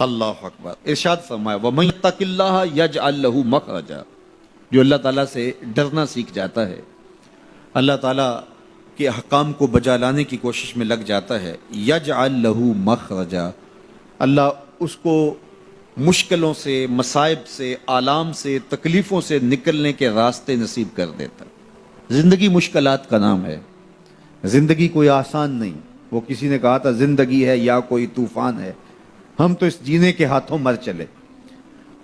اللہ اکبر. ارشاد فرمایا وَمَن يَتَّقِ اللَّهَ يَجْعَل لَّهُ مَخْرَجًا. جو اللہ تعالیٰ سے ڈرنا سیکھ جاتا ہے، اللہ تعالیٰ کے احکام کو بجا لانے کی کوشش میں لگ جاتا ہے، یجعل لہ مخرجا، اللہ اس کو مشکلوں سے، مصائب سے، آلام سے، تکلیفوں سے نکلنے کے راستے نصیب کر دیتا ہے. زندگی مشکلات کا نام ہے، زندگی کوئی آسان نہیں. وہ کسی نے کہا تھا زندگی ہے یا کوئی طوفان ہے، ہم تو اس جینے کے ہاتھوں مر چلے.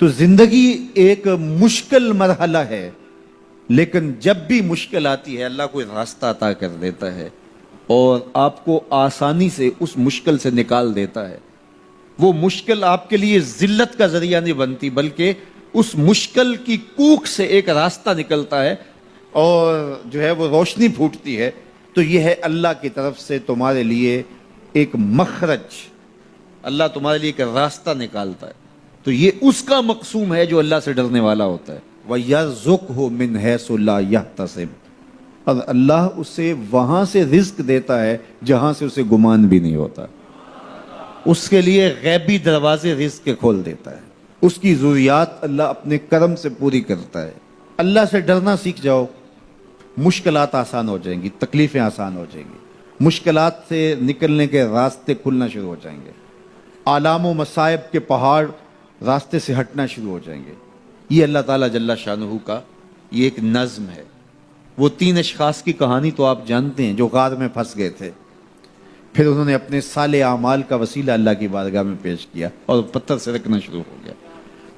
تو زندگی ایک مشکل مرحلہ ہے، لیکن جب بھی مشکل آتی ہے اللہ کوئی راستہ عطا کر دیتا ہے اور آپ کو آسانی سے اس مشکل سے نکال دیتا ہے. وہ مشکل آپ کے لیے ذلت کا ذریعہ نہیں بنتی، بلکہ اس مشکل کی کوکھ سے ایک راستہ نکلتا ہے اور جو ہے وہ روشنی پھوٹتی ہے. تو یہ ہے اللہ کی طرف سے تمہارے لیے ایک مخرج، اللہ تمہارے لیے ایک راستہ نکالتا ہے. تو یہ اس کا مقصوم ہے جو اللہ سے ڈرنے والا ہوتا ہے. وَيَرْزُقْهُ مِنْ حَيْثُ لَا يَحْتَسِبُ، اور اللہ اسے وہاں سے رزق دیتا ہے جہاں سے اسے گمان بھی نہیں ہوتا. اس کے لیے غیبی دروازے رزق کے کھول دیتا ہے. اس کی ضروریات اللہ اپنے کرم سے پوری کرتا ہے. اللہ سے ڈرنا سیکھ جاؤ، مشکلات آسان ہو جائیں گی، تکلیفیں آسان ہو جائیں گی، مشکلات سے نکلنے کے راستے کھلنا شروع ہو جائیں گے، آلام و مصائب کے پہاڑ راستے سے ہٹنا شروع ہو جائیں گے. یہ اللہ تعالیٰ جل شانہ کا یہ ایک نظم ہے. وہ 3 اشخاص کی کہانی تو آپ جانتے ہیں جو غار میں پھنس گئے تھے، پھر انہوں نے اپنے صالح اعمال کا وسیلہ اللہ کی بارگاہ میں پیش کیا اور پتھر سے رکھنا شروع ہو گیا.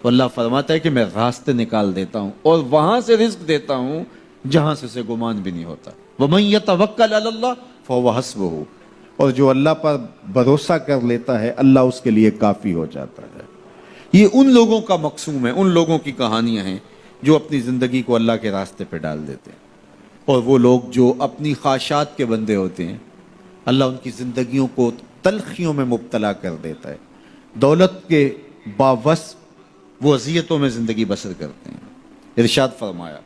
تو اللہ فرماتا ہے کہ میں راستے نکال دیتا ہوں اور وہاں سے رزق دیتا ہوں جہاں سے اسے گمان بھی نہیں ہوتا. وَمَن يَتَوَکَّلْ عَلَى اللَّهِ فَهُوَ حَسْبُهُ، اور جو اللہ پر بھروسہ کر لیتا ہے اللہ اس کے لیے کافی ہو جاتا ہے. یہ ان لوگوں کا مقصوم ہے، ان لوگوں کی کہانیاں ہیں جو اپنی زندگی کو اللہ کے راستے پہ ڈال دیتے ہیں. اور وہ لوگ جو اپنی خواہشات کے بندے ہوتے ہیں، اللہ ان کی زندگیوں کو تلخیوں میں مبتلا کر دیتا ہے. دولت کے باوصف وہ اذیتوں میں زندگی بسر کرتے ہیں. ارشاد فرمایا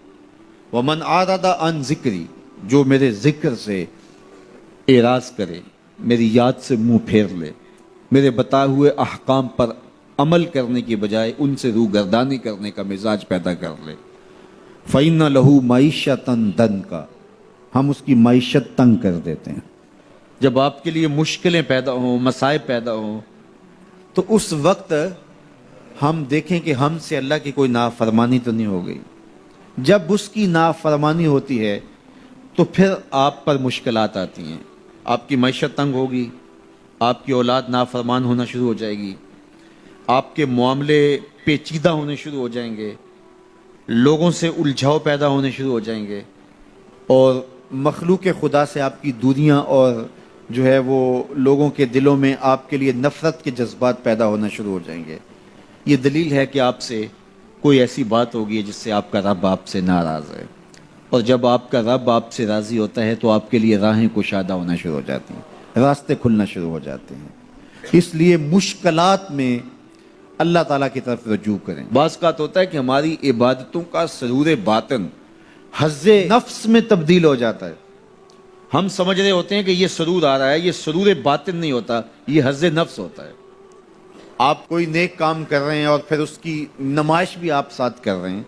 وَمَنْ عَرَضَ عَنْ ذِکْرِی، جو میرے ذکر سے اعراض کرے، میری یاد سے منہ پھیر لے، میرے بتائے ہوئے احکام پر عمل کرنے کی بجائے ان سے روگردانی کرنے کا مزاج پیدا کر لے، فَإِنَّ لَهُ مَعِیشَةً ضَنْکَ، ہم اس کی معیشت تنگ کر دیتے ہیں. جب آپ کے لیے مشکلیں پیدا ہوں، مصائب پیدا ہوں، تو اس وقت ہم دیکھیں کہ ہم سے اللہ کی کوئی نافرمانی تو نہیں ہو گئی. جب اس کی نافرمانی ہوتی ہے تو پھر آپ پر مشکلات آتی ہیں، آپ کی معیشت تنگ ہوگی، آپ کی اولاد نافرمان ہونا شروع ہو جائے گی، آپ کے معاملے پیچیدہ ہونے شروع ہو جائیں گے، لوگوں سے الجھاؤ پیدا ہونے شروع ہو جائیں گے، اور مخلوق خدا سے آپ کی دوریاں اور جو ہے وہ لوگوں کے دلوں میں آپ کے لیے نفرت کے جذبات پیدا ہونا شروع ہو جائیں گے. یہ دلیل ہے کہ آپ سے کوئی ایسی بات ہوگی جس سے آپ کا رب آپ سے ناراض ہے، اور جب آپ کا رب آپ سے راضی ہوتا ہے تو آپ کے لیے راہیں کشادہ ہونا شروع ہو جاتی ہیں، راستے کھلنا شروع ہو جاتے ہیں. اس لیے مشکلات میں اللہ تعالیٰ کی طرف رجوع کریں. بعض اوقات ہوتا ہے کہ ہماری عبادتوں کا سرور باطن حظ نفس میں تبدیل ہو جاتا ہے. ہم سمجھ رہے ہوتے ہیں کہ یہ سرور آ رہا ہے، یہ سرور باطن نہیں ہوتا، یہ حظ نفس ہوتا ہے. آپ کوئی نیک کام کر رہے ہیں اور پھر اس کی نمائش بھی آپ ساتھ کر رہے ہیں،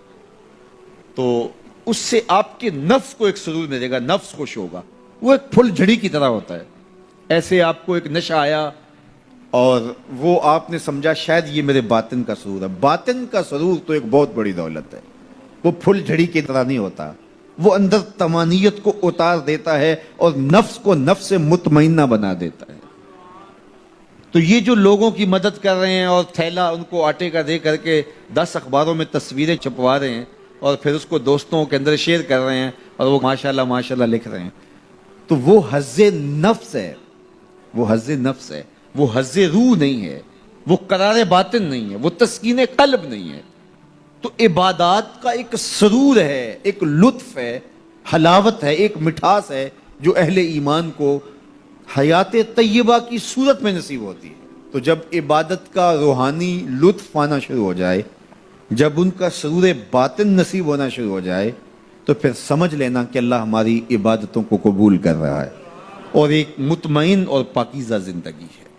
تو اس سے آپ کے نفس کو ایک سرور ملے گا، نفس خوش ہوگا. وہ ایک پھل جھڑی کی طرح ہوتا ہے. ایسے آپ کو ایک نشہ آیا اور وہ آپ نے سمجھا شاید یہ میرے باطن کا سرور ہے. باطن کا سرور تو ایک بہت بڑی دولت ہے، وہ پھل جھڑی کی طرح نہیں ہوتا. وہ اندر طمانینت کو اتار دیتا ہے اور نفس کو نفس مطمئنہ بنا دیتا ہے. تو یہ جو لوگوں کی مدد کر رہے ہیں اور تھیلا ان کو آٹے کا دے کر کے 10 اخباروں میں تصویریں چھپوا رہے ہیں اور پھر اس کو دوستوں کے اندر شیئر کر رہے ہیں اور وہ ماشاءاللہ ماشاءاللہ لکھ رہے ہیں، تو وہ حظ نفس ہے، وہ حظ نفس ہے، وہ حظ روح نہیں ہے، وہ قرار باطن نہیں ہے، وہ تسکین قلب نہیں ہے. تو عبادات کا ایک سرور ہے، ایک لطف ہے، حلاوت ہے، ایک مٹھاس ہے جو اہل ایمان کو حیات طیبہ کی صورت میں نصیب ہوتی ہے. تو جب عبادت کا روحانی لطف آنا شروع ہو جائے، جب ان کا سرور باطن نصیب ہونا شروع ہو جائے، تو پھر سمجھ لینا کہ اللہ ہماری عبادتوں کو قبول کر رہا ہے اور ایک مطمئن اور پاکیزہ زندگی ہے.